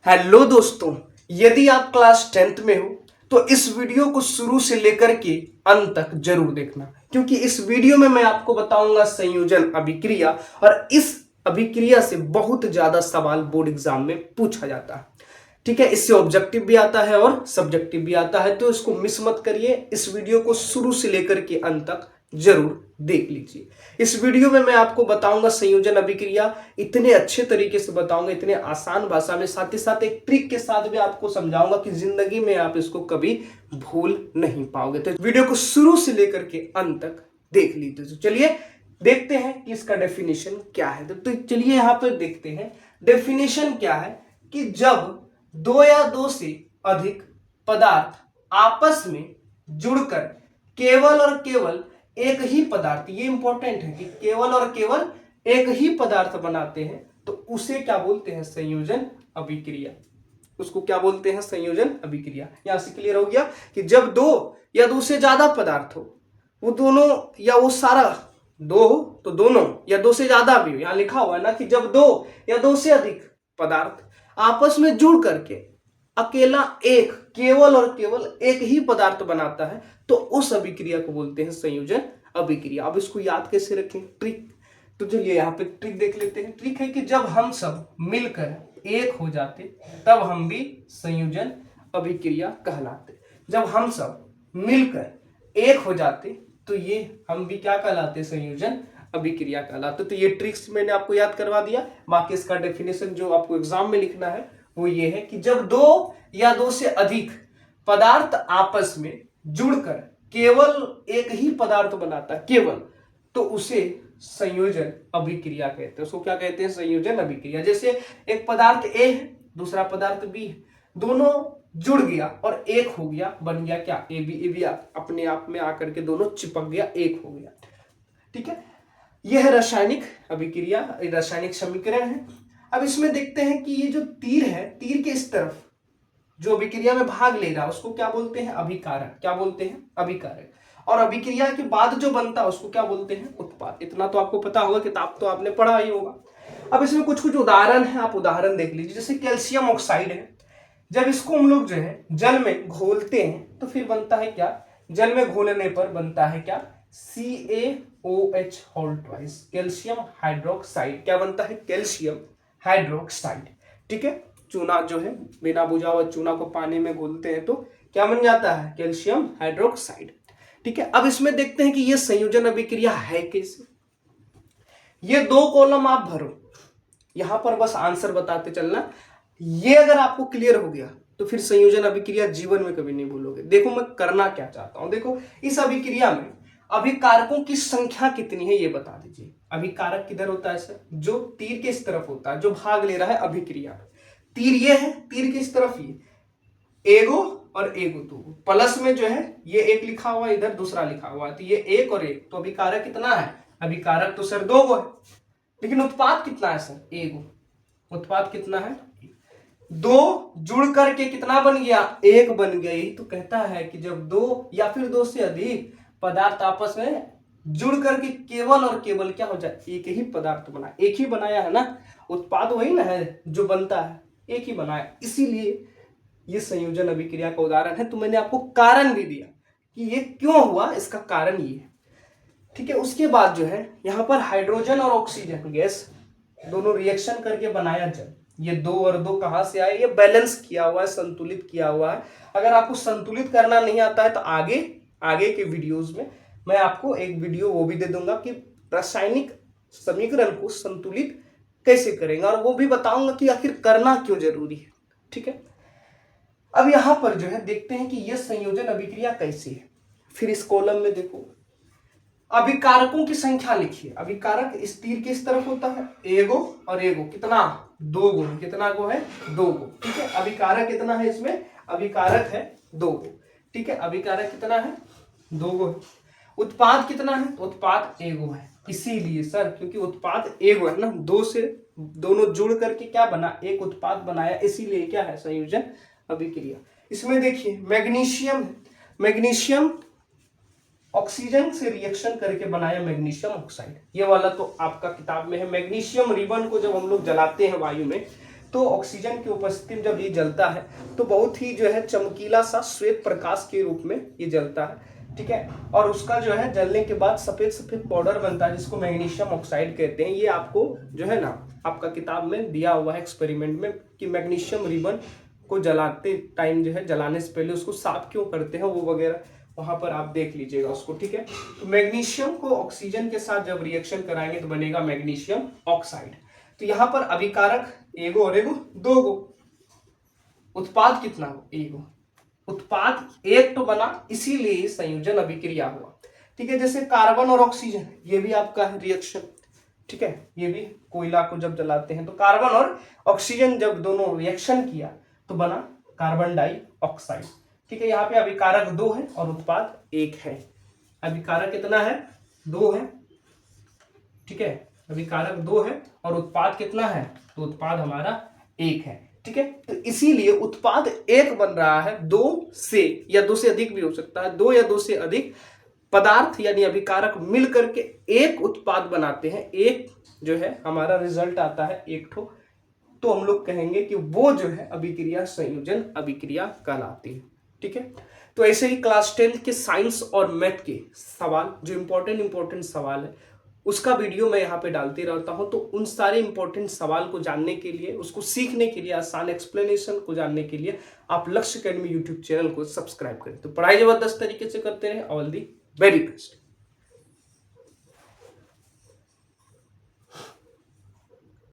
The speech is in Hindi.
हेलो दोस्तों, यदि आप क्लास 10th में हो तो इस वीडियो को शुरू से लेकर के अंत तक जरूर देखना, क्योंकि इस वीडियो में मैं आपको बताऊंगा संयोजन अभिक्रिया। और इस अभिक्रिया से बहुत ज्यादा सवाल बोर्ड एग्जाम में पूछा जाता है। ठीक है, इससे ऑब्जेक्टिव भी आता है और सब्जेक्टिव भी आता है, तो इसको मिस मत करिए। इस वीडियो को शुरू से लेकर के अंत तक जरूर देख लीजिए। इस वीडियो में मैं आपको बताऊंगा संयोजन अभिक्रिया, इतने अच्छे तरीके से बताऊंगा, इतने आसान भाषा में, साथ ही साथ एक ट्रिक के साथ भी आपको समझाऊंगा कि जिंदगी में आप इसको कभी भूल नहीं पाओगे। तो वीडियो को शुरू से लेकर के अंत तक देख लीजिए। तो चलिए देखते हैं कि इसका डेफिनेशन क्या है। तो चलिए यहां पर देखते हैं डेफिनेशन क्या है कि जब दो या दो से अधिक पदार्थ आपस में जुड़कर केवल और केवल एक ही पदार्थ, ये इंपॉर्टेंट है कि केवल और केवल एक ही पदार्थ बनाते हैं, तो उसे क्या बोलते हैं? संयोजन अभिक्रिया। उसको क्या बोलते हैं? संयोजन अभिक्रिया। यहां से क्लियर हो गया कि जब दो या दो से ज्यादा पदार्थ हो, वो दोनों या वो सारा दो हो तो दोनों, या दो से ज्यादा भी हो, यहां लिखा हुआ है ना कि जब दो या दो से अधिक पदार्थ आपस में जुड़ करके अकेला एक, केवल और केवल एक ही पदार्थ बनाता है, तो उस अभिक्रिया को बोलते हैं संयोजन अभिक्रिया। अब इसको याद कैसे रखें? ट्रिक। तो चलिए यहाँ पे ट्रिक देख लेते हैं। ट्रिक है कि जब हम सब मिलकर एक हो जाते तब हम भी संयोजन अभिक्रिया कहलाते। जब हम सब मिलकर एक हो जाते तो ये हम भी क्या कहलाते? संयोजन अभिक्रिया कहलाते। तो ये ट्रिक्स मैंने आपको याद करवा दिया। बाकी इसका डेफिनेशन जो आपको एग्जाम में लिखना है वो ये है कि जब दो या दो से अधिक पदार्थ आपस में जुड़कर केवल एक ही पदार्थ बनाता है, केवल, तो उसे संयोजन अभिक्रिया कहते हैं। उसको क्या कहते हैं? संयोजन अभिक्रिया। जैसे एक पदार्थ ए है, दूसरा पदार्थ बी है, दोनों जुड़ गया और एक हो गया, बन गया क्या? ए बी अपने आप में आकर के दोनों चिपक गया, एक हो गया। ठीक है, यह है रासायनिक अभिक्रिया, रासायनिक समीकरण है। अब इसमें देखते हैं कि ये जो तीर है, तीर के इस तरफ जो अभिक्रिया में भाग ले रहा है उसको क्या बोलते हैं? अभिकारक। क्या बोलते हैं? अभिकारक। और अभिक्रिया के बाद जो बनता है उसको क्या बोलते हैं? उत्पाद। इतना तो आपको पता होगा, किताब तो आपने पढ़ा ही होगा। अब इसमें कुछ कुछ उदाहरण है, आप उदाहरण देख लीजिए। जैसे कैल्शियम ऑक्साइड है, जब इसको हम लोग जो है जल में घोलते हैं तो फिर बनता है क्या? जल में घोलने पर बनता है क्या? CaOH whole twice, calcium hydroxide. क्या बनता है? Calcium hydroxide. ठीक है, चूना जो है, बिना बुझा हुआ चूना को पानी में घोलते हैं तो क्या बन जाता है? Calcium hydroxide. ठीक है, अब इसमें देखते हैं कि ये संयोजन अभिक्रिया है कैसे। ये दो कॉलम आप भरो, यहां पर बस आंसर बताते चलना। ये अगर आपको क्लियर हो गया तो फिर संयोजन अभिक्रिया जीवन में कभी नहीं भूलोगे। देखो मैं करना क्या चाहता हूं। देखो इस अभिक्रिया में अभिकारकों की संख्या कितनी है ये बता दीजिए। अभिकारक किधर होता है सर? जो तीर के इस तरफ होता है, जो भाग ले रहा है अभिक्रिया में। तीर ये है, तीर के इस तरफ ये एगो और एगो दो, प्लस में जो है ये एक लिखा हुआ, इधर दूसरा लिखा हुआ है, तो ये एक और एक, तो अभिकारक कितना है? अभिकारक तो सर दो गो है, लेकिन उत्पाद कितना है सर? एगो। उत्पाद कितना है? दो जुड़ करके कितना बन गया? एक बन गया। यही तो कहता है कि जब दो या फिर दो से अधिक पदार्थ आपस में जुड़ करके केवल और केवल क्या हो जाए? एक ही पदार्थ बना। एक ही बनाया है ना, उत्पाद वही ना है जो बनता है, एक ही बनाया। इसीलिए ये संयोजन अभिक्रिया का उदाहरण है। तो मैंने आपको कारण भी दिया कि ये क्यों हुआ, इसका कारण ये है। ठीक है, उसके बाद जो है यहाँ पर हाइड्रोजन और ऑक्सीजन गैस दोनों रिएक्शन करके बनाया जल। ये दो और दो कहां से आए? ये बैलेंस किया हुआ है, संतुलित किया हुआ है। अगर आपको संतुलित करना नहीं आता है तो आगे के वीडियोस में मैं आपको एक वीडियो वो भी दे दूंगा कि रासायनिक समीकरण को संतुलित कैसे करेंगे, और वो भी बताऊंगा कि आखिर करना क्यों जरूरी है। ठीक है, अब यहां पर जो है देखते हैं कि यह संयोजन अभिक्रिया कैसी है। फिर इस कॉलम में देखो अभिकारकों की संख्या लिखिए। अभिकारक इस तीर के इस तरफ होता है, एगो और एगो, कितना? दो गो। कितना गो है? दो गो। ठीक है, अभिकारक कितना है इसमें? अभिकारक है दो गो। ठीक है, अभिकारक कितना है? दो गो है। उत्पाद कितना है? उत्पाद एगो है। इसीलिए सर, क्योंकि उत्पाद एगो है ना, दो से दोनों जुड़ करके क्या बना? एक उत्पाद बनाया, इसीलिए क्या है? संयोजन अभिक्रिया। इसमें देखिए मैग्नीशियम, मैग्नीशियम ऑक्सीजन से रिएक्शन करके बनाया मैग्नीशियम ऑक्साइड। ये वाला तो आपका किताब में है। मैग्नीशियम रिबन को जब हम लोग जलाते हैं वायु में तो ऑक्सीजन की उपस्थिति में जब ये जलता है तो बहुत ही जो है चमकीला सा श्वेत प्रकाश के रूप में ये जलता है, ठीक है। और उसका जो है जलने के बाद सफेद सफेद पाउडर बनता है जिसको मैग्नीशियम ऑक्साइड कहते हैं। ये आपको जो है ना आपका किताब में दिया हुआ है एक्सपेरिमेंट में कि मैग्नीशियम रिबन को जलाते टाइम जो है जलाने से पहले उसको साफ क्यों करते हैं वो वगैरह वहां पर आप देख लीजिएगा उसको, ठीक है। तो मैग्नीशियम को ऑक्सीजन के साथ जब रिएक्शन कराएंगे तो बनेगा मैग्नीशियम ऑक्साइड। तो यहाँ पर अभिकारक एगो और एगो दोगो, उत्पाद कितना हो एगो, उत्पाद एक तो बना इसीलिए संयोजन अभिक्रिया हुआ, ठीक है। जैसे कार्बन और ऑक्सीजन ये भी आपका है रिएक्शन, ठीक है। ये भी कोयला को जब जलाते हैं तो कार्बन और ऑक्सीजन जब दोनों रिएक्शन किया तो बना कार्बन डाइऑक्साइड, ठीक है। यहाँ पे अभिकारक 2 है और उत्पाद 1 है। अभिकारक कितना है 2 है, ठीक है। अभिकारक 2 है और उत्पाद कितना है तो उत्पाद हमारा 1 है, ठीक है। तो इसीलिए उत्पाद 1 बन रहा है 2 से या 2 से अधिक भी हो सकता है, 2 या 2 से अधिक पदार्थ यानी अभिकारक मिल करके एक उत्पाद बनाते हैं, एक जो है हमारा रिजल्ट आता है एक ठो, तो हम लोग कहेंगे कि वो जो है अभिक्रिया संयोजन अभिक्रिया कहलाती है, ठीक है। तो ऐसे ही क्लास 10 के साइंस और मैथ के सवाल जो इंपॉर्टेंट सवाल है उसका वीडियो मैं यहाँ पे डालते रहता हूँ। तो उन सारे इंपॉर्टेंट सवाल को जानने के लिए, उसको सीखने के लिए, आसान एक्सप्लेनेशन को जानने के लिए आप लक्ष्य एकेडमी यूट्यूब चैनल को सब्सक्राइब करें। तो पढ़ाई जबरदस्त तरीके से करते रहे। All the very best.